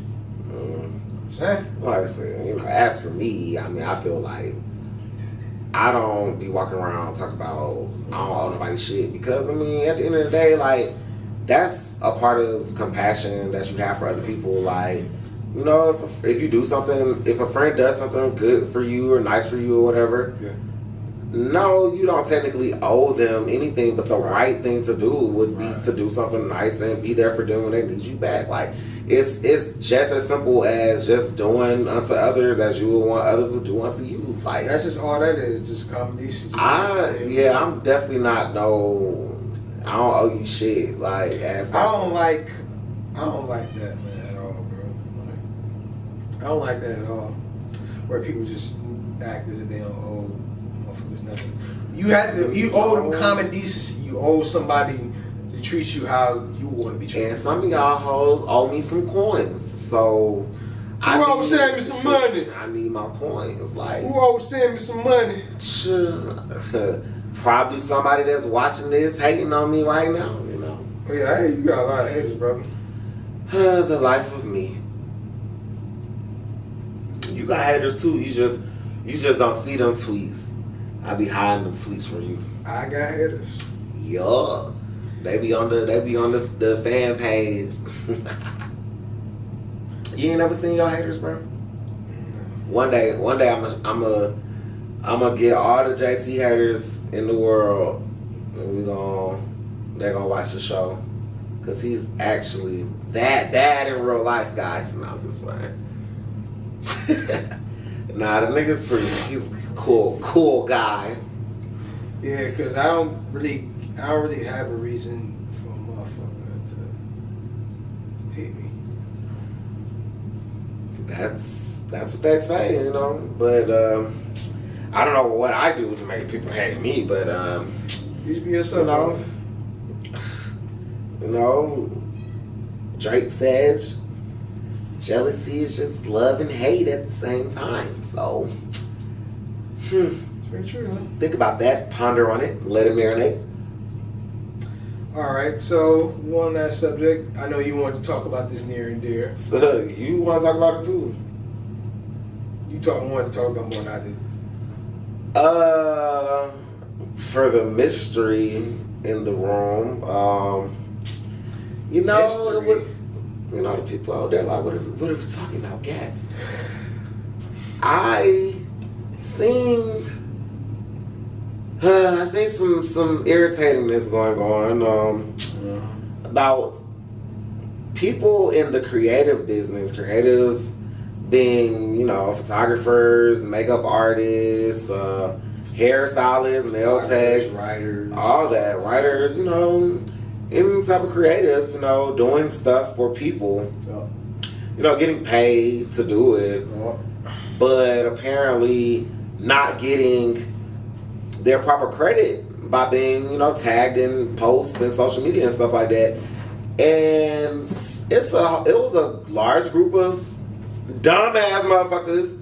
B: Like I said, as for me, I mean, I feel like I don't be walking around talking about I don't owe nobody shit because I mean, at the end of the day, like that's a part of compassion that you have for other people. Like, if you do something, if a friend does something good for you or nice for you or whatever, no, you don't technically owe them anything, but the right thing to do would be to do something nice and be there for them when they need you back. Like, it's just as simple as just doing unto others as you would want others to do unto you. Like,
A: that's just all that is, just common decency.
B: I'm definitely not I don't owe you shit. Like, as person.
A: I don't like that, man, at all, bro. I don't like that at all. Where people just act as if they don't owe motherfuckers nothing. You owe them common decency. You owe somebody to treat you how you want to be treated.
B: And some of y'all hoes owe me some coins. So
A: Who always send me some money?
B: I need my coins. Like,
A: who always send me some money?
B: Probably somebody that's watching this hating on me right now, you know.
A: Oh, yeah, hey, you got a lot of haters, brother.
B: The life of me. You got haters too. You just don't see them tweets. I be hiding them tweets from you.
A: I got haters.
B: Yeah. They be on the fan page. You ain't never seen your haters, bro? One day I'm gonna get all the JC haters in the world, and they're gonna watch the show, cause he's actually that bad in real life, guys. No, I'm just playing. Nah, the nigga's he's cool guy.
A: Yeah, cause I don't really have a reason for a motherfucker to hate me.
B: That's what they say, you know. But I don't know what I do to make people hate me, but
A: you just be yourself,
B: you know. Drake says jealousy is just love and hate at the same time. So,
A: it's very true, huh?
B: Think about that, ponder on it, let it marinate.
A: All right, so one last subject. I know you wanted to talk about this near and dear.
B: So you want to talk about it too?
A: You wanted to talk about more than I did.
B: For the mystery in the room, you know,
A: mystery.
B: It was, you know, the people out there like, what are we talking about, gas? I seen some irritatingness going on about people in the creative business, being, you know, photographers, makeup artists, hairstylists, nail techs,
A: writers,
B: all that, writers, you know, any type of creative, you know, doing stuff for people, you know, getting paid to do it, but apparently not getting their proper credit by being, you know, tagged in posts and social media and stuff like that. And it was a large group of dumbass motherfuckers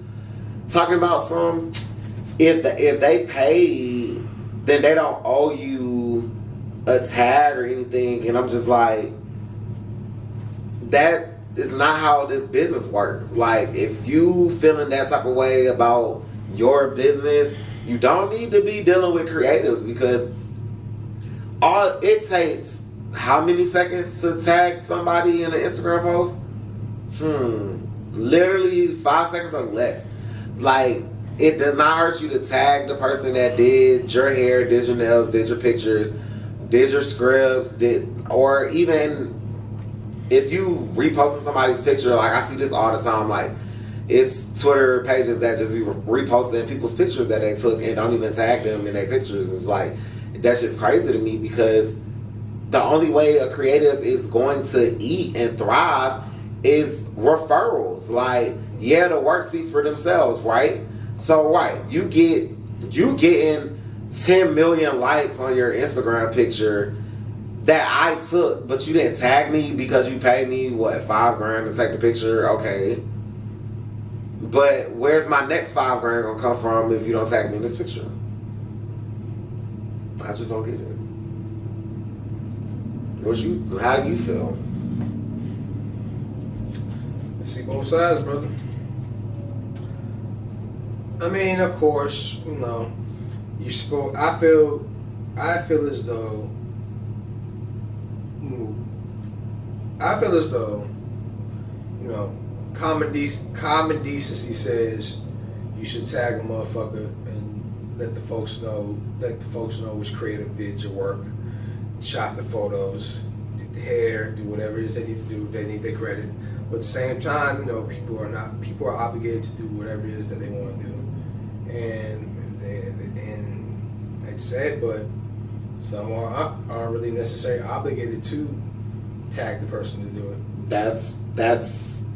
B: talking about if they pay, then they don't owe you a tag or anything. And I'm just like, that is not how this business works. Like, if you feeling that type of way about your business, you don't need to be dealing with creatives, because all it takes, how many seconds to tag somebody in an Instagram post? Literally 5 seconds or less. Like, it does not hurt you to tag the person that did your hair, did your nails, did your pictures, did your scripts, or even if you reposting somebody's picture. Like, I see this all the time. Like, it's Twitter pages that just be reposting people's pictures that they took and don't even tag them in their pictures. It's like, that's just crazy to me, because the only way a creative is going to eat and thrive is referrals. Like, yeah, the work speaks for themselves, right? So, right, you getting 10 million likes on your Instagram picture that I took, but you didn't tag me because you paid me, what, $5,000 to take the picture? Okay. But where's my next $5,000 gonna come from if you don't tag me in this picture? I just don't get it. How do you feel?
A: I see both sides, brother. I mean, of course, you know, I feel as though, you know, common decency says you should tag a motherfucker and let the folks know which creative did your work, shot the photos, did the hair, do whatever it is they need to do. They need their credit. But at the same time, you know, people are obligated to do whatever it is that they want to do. And it's sad, but some aren't really necessarily obligated to tag the person to do it.
B: That's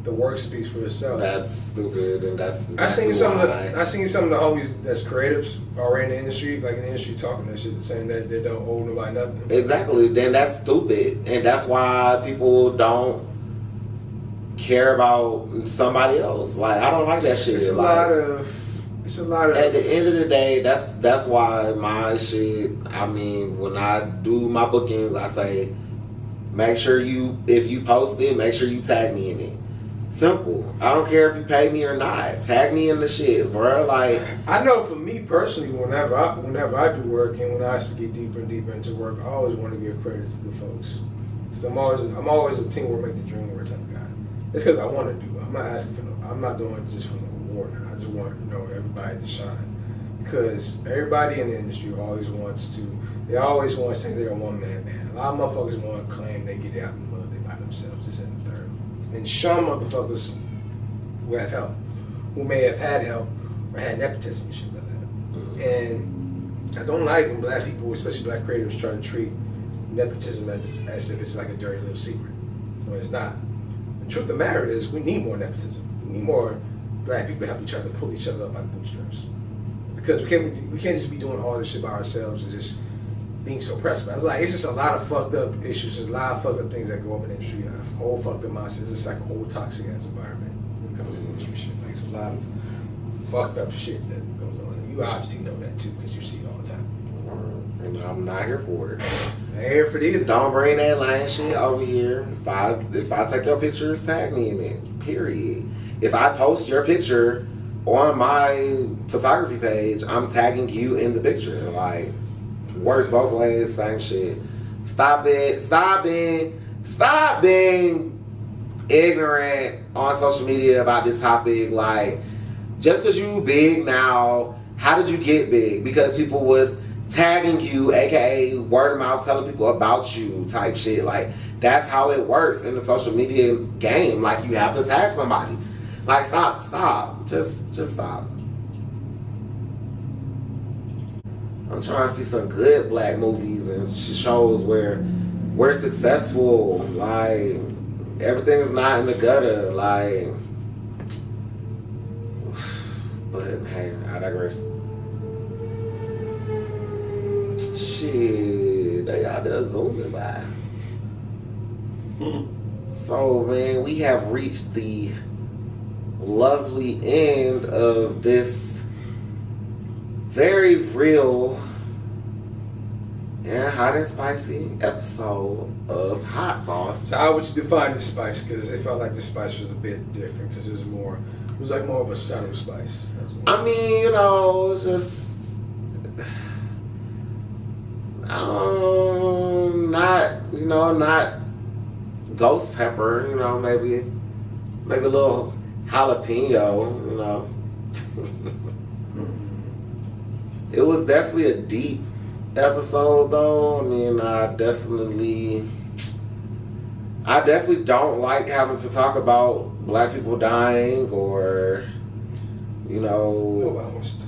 A: the work speaks for itself.
B: That's stupid, and that's.
A: I seen some of the homies that's creatives already in the industry, like in the industry, talking that shit, saying that they don't owe nobody nothing.
B: Exactly. Then that's stupid, and that's why people don't care about somebody else. Like, I don't like that shit.
A: It's a
B: like,
A: lot of. It's a lot of.
B: At the end of the day, that's why my shit. I mean, when I do my bookings, I say, make sure if you post it, make sure you tag me in it. Simple. I don't care if you pay me or not. Tag me in the shit, bro. Like,
A: I know for me personally, whenever I do work and when I get deeper and deeper into work, I always want to give credit to the folks. Because I'm always a teamwork make the dream work type of guy. It's because I want to do it. I'm not asking for I'm not doing it just for the reward. I just want everybody to shine. Because everybody in the industry always wants to. They always want to say they're a one-man band. A lot of motherfuckers want to claim they get out in the mud, they by themselves, this and the third. And some motherfuckers who have help, who may have had help or had nepotism and shit like that. And I don't like when black people, especially black creatives, try to treat nepotism as if it's like a dirty little secret. When it's not. The truth of the matter is we need more nepotism. We need more black people to help each other pull each other up by the bootstraps. Because we can't just be doing all this shit by ourselves and just being so pressed. It's just a lot of fucked up issues. There's a lot of fucked up things that go up in the industry. A whole fucked up mindset. It's just like a whole toxic ass environment when it comes to industry shit. Like, it's a lot of fucked up shit that goes on. You obviously know that too because you see it all the time.
B: And I'm not here for it.
A: I ain't here for it either.
B: Don't bring that lame shit over here. If I take your pictures, tag me in it. Period. If I post your picture on my photography page, I'm tagging you in the picture. Like, works both ways, same shit. Stop it. Stop being ignorant on social media about this topic. Like, just because you big now, how did you get big? Because people was tagging you, aka word of mouth, telling people about you type shit. Like, that's how it works in the social media game. Like, you have to tag somebody. Like, stop. Just stop. I'm trying to see some good black movies and shows where we're successful. Like, everything's not in the gutter. Like, but hey, I digress. Shit, they out there zooming by. So, man, we have reached the lovely end of this very real and hot and spicy episode of Hot Sauce.
A: So how would you define the spice? Because they felt like the spice was a bit different because it was more of a subtle spice.
B: I mean, it's just not ghost pepper, maybe a little jalapeno, It was definitely a deep episode, though. I mean, I definitely don't like having to talk about black people dying or,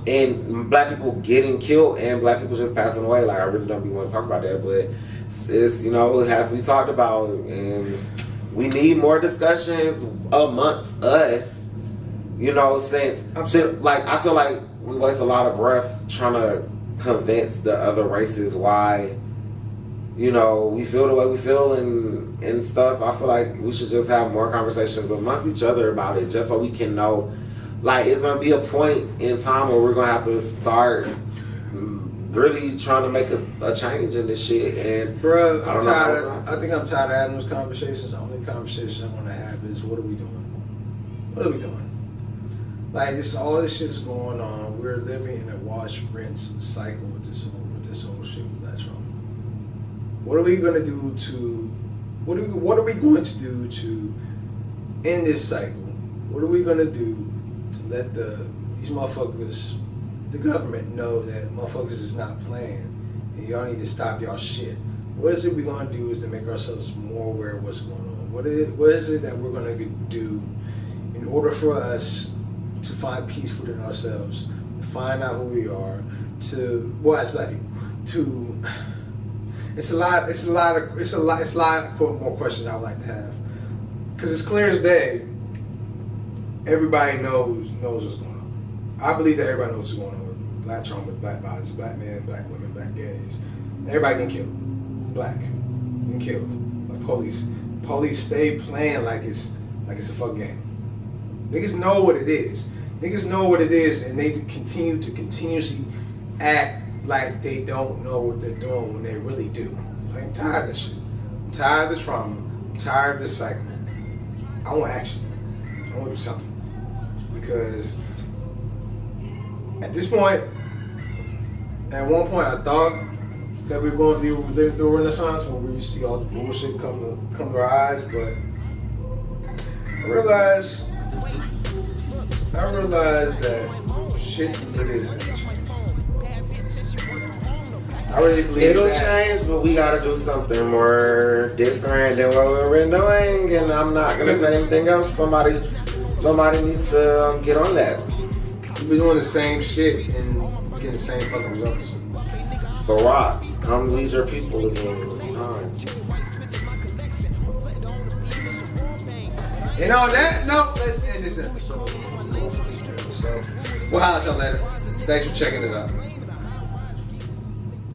B: and black people getting killed and black people just passing away. Like, I really don't want to talk about that, but it's it has to be talked about, and we need more discussions amongst us. Since like, I feel like we waste a lot of breath trying to convince the other races why, we feel the way we feel and stuff. I feel like we should just have more conversations amongst each other about it, just so we can know. Like, it's gonna be a point in time where we're gonna have to start really trying to make a change in this shit. And
A: bro, I think I'm tired of having those conversations. The only conversation I want to have is, what are we doing? What are we doing? Like, all this shit's going on. We're living in a wash rinse cycle with this whole shit with that Trump. What are we gonna do to? What are we going to do to end this cycle? What are we gonna do to let these motherfuckers, the government, know that motherfuckers is not playing and y'all need to stop y'all shit? What is it we're gonna do is to make ourselves more aware of what's going on? What is it that we're gonna do in order for us to find peace within ourselves, to find out who we are, as black people, it's a lot more questions I would like to have. Because it's clear as day, everybody knows what's going on. I believe that everybody knows what's going on with black trauma, black violence, black men, black women, black gays. Everybody getting killed. Black. Getting killed. Like police stay playing like it's like it's a fucking game. Niggas know what it is. Niggas know what it is, and they continue to continuously act like they don't know what they're doing when they really do. Like, I'm tired of this shit. I'm tired of this trauma. I'm tired of this cycle. I want action. I want to do something. Because at this point, at one point, I thought that we were going to live through a renaissance where we would see all the bullshit come to our eyes, but I realized that shit really isn't. I really believe
B: it'll change, but we gotta do something more different than what we've been doing, and I'm not gonna say anything else. Somebody needs to get on that.
A: We've been doing the same shit and getting the same fucking results.
B: Barack, come lead your people again. It's time.
A: And on that note, let's end this episode. We'll holler at y'all later. Thanks for checking us out.